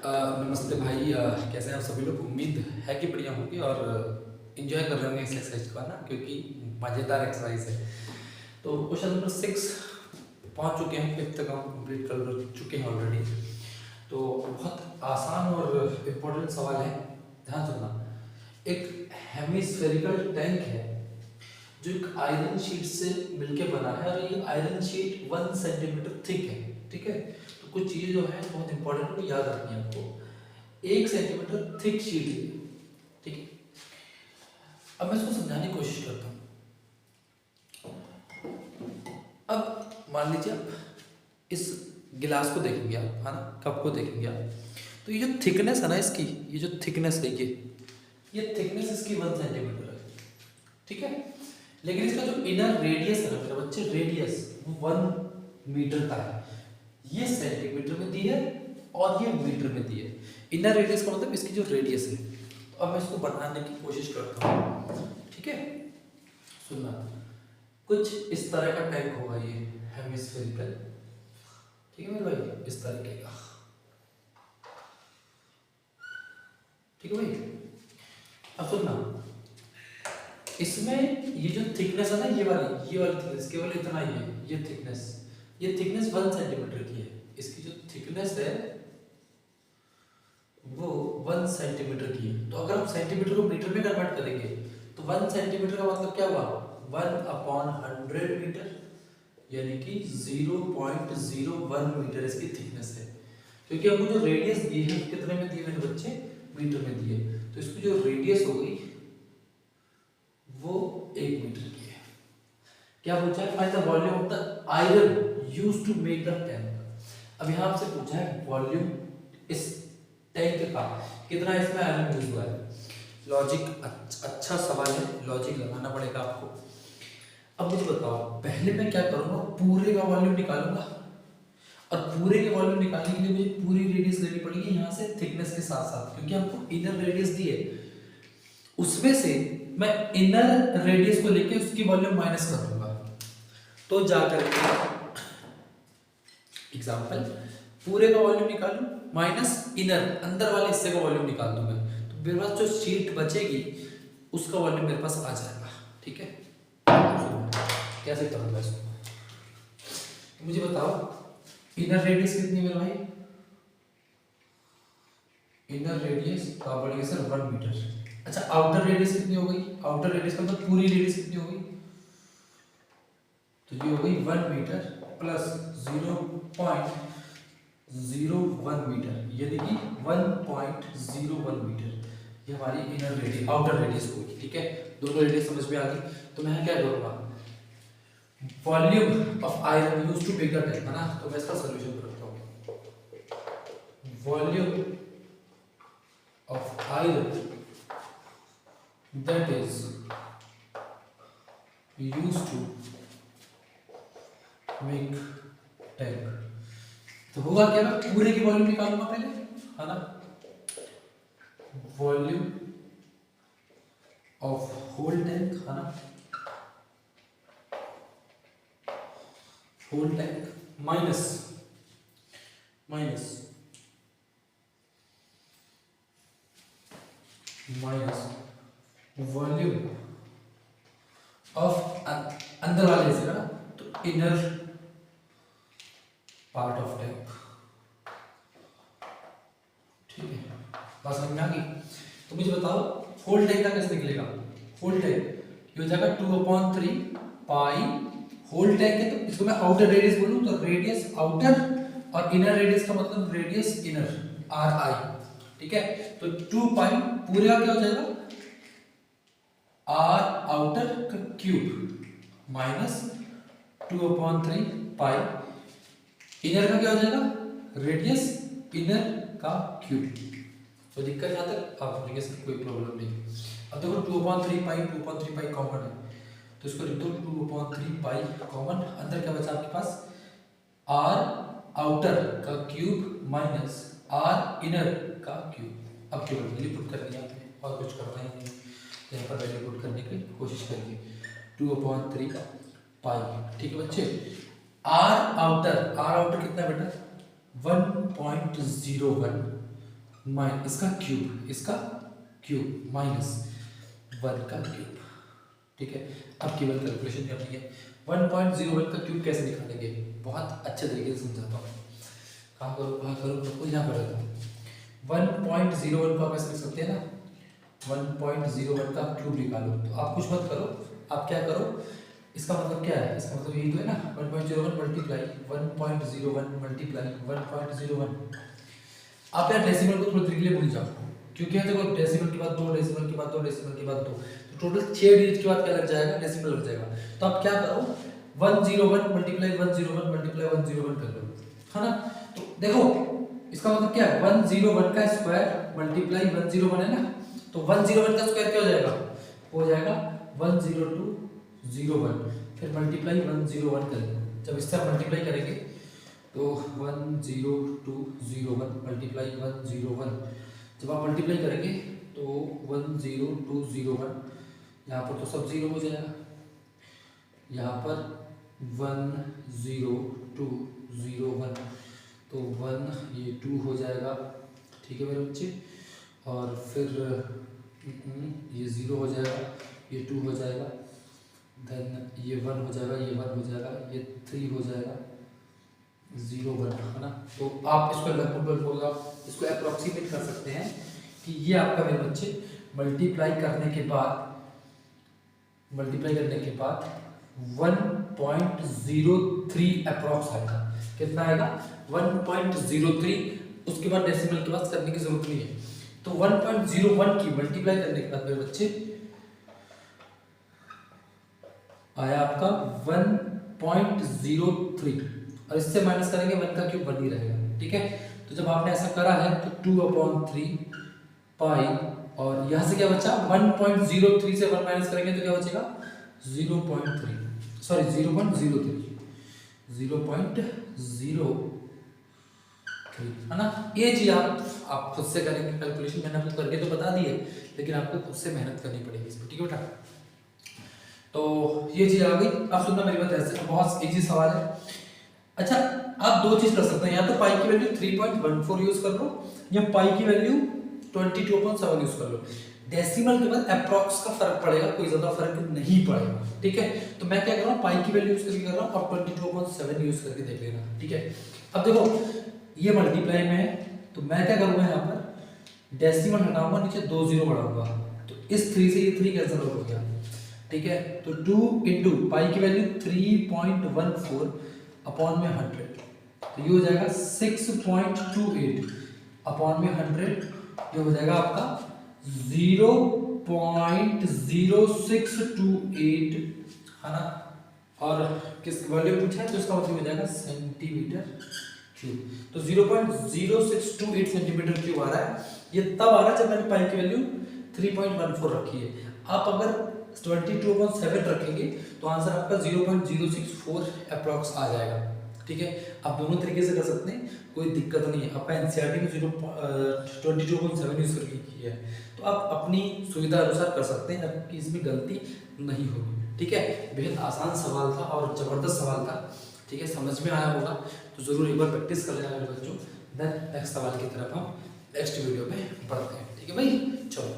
नमस्ते भाई। कैसे हैं आप सभी लोग। उम्मीद है कि बढ़िया होंगे और इन्जॉय कर रहे होंगे इस एक्सरसाइज को, है ना, क्योंकि मज़ेदार एक्सरसाइज है। तो क्वेश्चन नंबर 6 पहुंच चुके हैं, 5th तक हम कंप्लीट कर चुके हैं ऑलरेडी। तो बहुत आसान और इम्पोर्टेंट सवाल है, ध्यान सुनना। एक हेमिस्फेरिकल टैंक है जो एक आयरन शीट से मिलके बना है और ये आयरन शीट 1 सेंटीमीटर थिक है, ठीक है। तो कुछ चीज़ें जो है बहुत इंपॉर्टेंट है, याद रखनी है आपको। 1 सेंटीमीटर थिक शीट है, ठीक है। अब मैं इसको समझाने की कोशिश करता हूँ। अब मान लीजिए आप इस गिलास को देखेंगे आप, है ना, कप को देखेंगे आप, तो ये जो थिकनेस है ना इसकी, ये जो थिकनेस है ये थिकनेस इसकी 1 सेंटीमीटर है, ठीक है। लेकिन इसका जो इनर रेडियस है ना मेरे बच्चे, रेडियस वो 1 मीटर का है। ये सेंटीमीटर में दी है और ये मीटर में दी है। इनर रेडियस का मतलब इसकी जो रेडियस है। तो अब मैं इसको बनाने की कोशिश करता हूँ, ठीक है। सुनना, कुछ इस तरह का टैंक होगा ये हेमिस्फेरिकल, ठीक है मेरे भाई, इस तरीके का, ठीक है भाई। अब सुनना, इसमें ये जो थिकनेस है ना, ये वाली थिकनेस केवल इतना ही है। ये थिकनेस 1 सेंटीमीटर की है। इसकी जो थिकनेस है वो 1 सेंटीमीटर की है। तो अगर हम सेंटीमीटर को मीटर में कन्वर्ट करेंगे तो 1 सेंटीमीटर का मतलब क्या हुआ, 1/100 मीटर, यानी कि 0.01 मीटर इसकी थिकनेस है। क्योंकि हमको जो रेडियस दी है कितने में दी है मेरे बच्चे, मीटर में दी है। तो इसकी जो रेडियस हो गई वो 1 मीटर की है। क्या पूछा है, find the volume of the iron used to make the tank. अब यहां आपसे पूछा है वॉल्यूम इस टैंक का, कितना इसमें आयरन यूज हुआ है। लॉजिक अच्छा सवाल है, लॉजिक लगाना पड़ेगा आपको। अब मुझे बताओ, पहले मैं क्या करूंगा, पूरे का वॉल्यूम निकालूंगा, और पूरे के वॉल्यूम निकालने के लिए मुझे पूरी रेडियस लेनी पड़ेगी यहाँ से थिकनेस के साथ साथ, क्योंकि हमको इनर रेडियस दी है। उसमें से मैं इनर रेडियस को लेके उसकी वॉल्यूम माइनस कर दूंगा, तो जाकर एग्जांपल पूरे का वॉल्यूम निकालूं माइनस इनर अंदर वाले हिस्से का वॉल्यूम निकाल दूंगा, तो मेरे पास जो शीट बचेगी उसका वॉल्यूम मेरे पास आ जाएगा, ठीक है। कैसे करूंगा इसको, तो मुझे बताओ इनर रेडियस कितनी है मेरे भाई, इनर रेडियस का बढ़ेगा सर 1 मीटर। अच्छा, आउटर रेडियस कितनी हो गई, आउटर रेडियस का मतलब पूरी रेडियस कितनी हो गई, तो ये हो गई 1 मीटर प्लस 0.01 मीटर, यानी कि 1.01 मीटर, ये हमारी इनर रेडियस आउटर रेडियस होगी, ठीक है। दोनों रेडियस समझ में आ गई। तो मैं क्या करूंगा, volume of iron used to make the tank, है ना, तो मैं इसका सॉल्यूशन करता हूं। Volume of iron that is used to make tank. तो होगा क्या, मैं पूरे की वॉल्यूम निकालूंगा पहले, है ना, वॉल्यूम ऑफ होल टैंक, है ना, whole tank minus volume of अंदर वाले हिस्से का, तो इनर पार्ट ऑफ टैंक, ठीक है। बात समझ में आ गई। तो मुझे बताओ होल टैंक का कैसे निकलेगा, होल टैंक ये हो जाएगा 2/3 पाई, होल टैंक है तो इसको मैं आउटर रेडियस बोलूं तो रेडियस आउटर, और इनर रेडियस का मतलब रेडियस इनर, RI, ठीक है। तो 2 पाई पूरे का क्या हो जाएगा, R आउटर का क्यूब माइनस 2/3 पाई, इनर का क्या हो जाएगा, रेडियस इनर का क्यूब। तो दिक्कत यहाँ तक आप लिखेंगे सर कोई प्रॉब्लम नहीं। अब देखो 2/3 पाई कॉमन है, तो इसको लिख दो 2/3 पाई कॉमन, अंदर क्या बचा आपके पास, R आउटर का क्यूब माइनस R इनर का क्यूब। अब केवल वैल्यू पुट कर दिया आपने, और कुछ करना ही नहीं, यहाँ पर वैल्यू पुट करने की कोशिश करिए। 2/3 पाई, ठीक है बच्चे। आर आउटर कितना बेटा, 1.01 इसका क्यूब माइनस 1 का क्यूब। ठीक है, अब केवल कैलकुलेशन करनी है। 1.01 का क्यूब कैसे निकालेंगे, बहुत अच्छे तरीके से समझाता हूँ। कहाँ करो यहाँ पर रहता हूँ। 1.01 को आप ऐसे लिख सकते हैं ना, 1.01 का क्यूब निकालो। तो आप कुछ मत करो, आप क्या करो, इसका मतलब क्या है, इसका मतलब यही तो है ना, 1.01 मल्टीप्लाई 1.01 मल्टीप्लाई 1.01। आप यार डेसिमल को थोड़ी देर के लिए भूल जाओ, क्योंकि देखो डेसिमल के बाद 2, डेसिमल के बाद 2, डेसिमल के बाद 2, तो टोटल 6 डिजिट के बाद क्या लग जाएगा, डेसिमल लग जाएगा। तो आप क्या करो, 101 मल्टीप्लाई 101 मल्टीप्लाई 101 कर लो, है ना। तो देखो इसका मतलब क्या है, 101 का स्क्वायर मल्टीप्लाई 101 है ना, तो 101 का स्क्वायर क्या हो जाएगा, हो जाएगा 10201, फिर मल्टीप्लाई 101 करेंगे। जब इससे आप मल्टीप्लाई करेंगे तो 10201 मल्टीप्लाई 101, जब आप मल्टीप्लाई करेंगे तो 10201, यहाँ पर तो सब जीरो हो जाएगा, यहाँ पर 10201 तो 1 ये 2 हो जाएगा। ठीक है मेरे बच्चे, और फिर ये 0 हो जाएगा, ये 2 हो जाएगा, देन ये 1 हो जाएगा, ये 1 हो जाएगा, ये 3 हो जाएगा, 0 1 है ना। तो आप इसको लगभग बोलगा, इसको अप्रोक्सीमेट कर सकते हैं कि ये आपका मेरे बच्चे मल्टीप्लाई करने के बाद 1.03 अप्रॉक्स आएगा। कितना आएगा, 1.03। उसके बाद डेसिमल के बाद करने की जरूरत नहीं है। तो 1.01 की मल्टीप्लाई करने के बाद मेरे बच्चे आया आपका 1.03, और इससे माइनस करेंगे 1 का क्यूब 1 ही रहेगा। ठीक है, तो जब आपने ऐसा करा है तो 2/3 पाई, और यहाँ से क्या बचा, 1.03 से 1 माइनस करेंगे तो क्या बचेगा, 0.03 है ना। ये चीज आप खुद से करेंगे कैलकुलेशन, मैंने आपको करके तो बता दी है, लेकिन आपको खुद से मेहनत करनी पड़ेगी इस पर। ठीक है बेटा, तो ये चीज आ गई। अब सुनना मेरी बात, ऐसे बहुत इजी सवाल है। अच्छा, आप दो चीज कर सकते हैं, या तो पाई की वैल्यू 3.14 यूज कर लो, या पाई की वैल्यू 22.7 यूज कर लो। डेसिमल के बाद अप्रॉक्स का फर्क पड़ेगा, कोई ज्यादा फर्क नहीं पड़ेगा। ठीक है, तो मैं क्या कर रहा हूँ, पाई की वैल्यू यूज करके कर रहा हूँ, और 22.7 यूज करके देख लेना। ठीक है, अब देखो ये मल्टीप्लाई में है, तो मैं क्या करूंगा, यहाँ पर डेसिमल हटाऊंगा, नीचे 2 0 बढ़ाऊंगा, तो इस 3 से ये 3 कैंसिल हो गया। ठीक है, तो 2 इंटू पाई की वैल्यू 3.14 अपॉन में 100, तो ये हो जाएगा 6.28 अपॉन में 100, ये हो जाएगा आपका 0.0628, है ना। और किस वैल्यू पूछा है, तो इसका मतलब हो जाएगा सेंटीमीटर क्यूब। तो 0.0628 सेंटीमीटर क्यूब आ रहा है। ये तब आ रहा है जब मैंने पाई की वैल्यू 3.14 रखी है। आप अगर 22.7 रखेंगे तो आंसर आपका 0.064 अप्रॉक्स आ जाएगा। ठीक है, आप दोनों तरीके से कर सकते हैं, कोई दिक्कत नहीं है। आपका एनसीईआरटी में 22.7 यूज करके किया है, तो आप अपनी सुविधा अनुसार कर सकते हैं, आपकी इसमें गलती नहीं होगी। ठीक है, बेहद आसान सवाल था और जबरदस्त सवाल था। ठीक है, समझ में आया होगा तो जरूर एक बार प्रैक्टिस कर लेना मेरे बच्चों। देन नेक्स्ट सवाल की तरफ हम नेक्स्ट वीडियो में बढ़ते हैं। ठीक है भाई, चलो।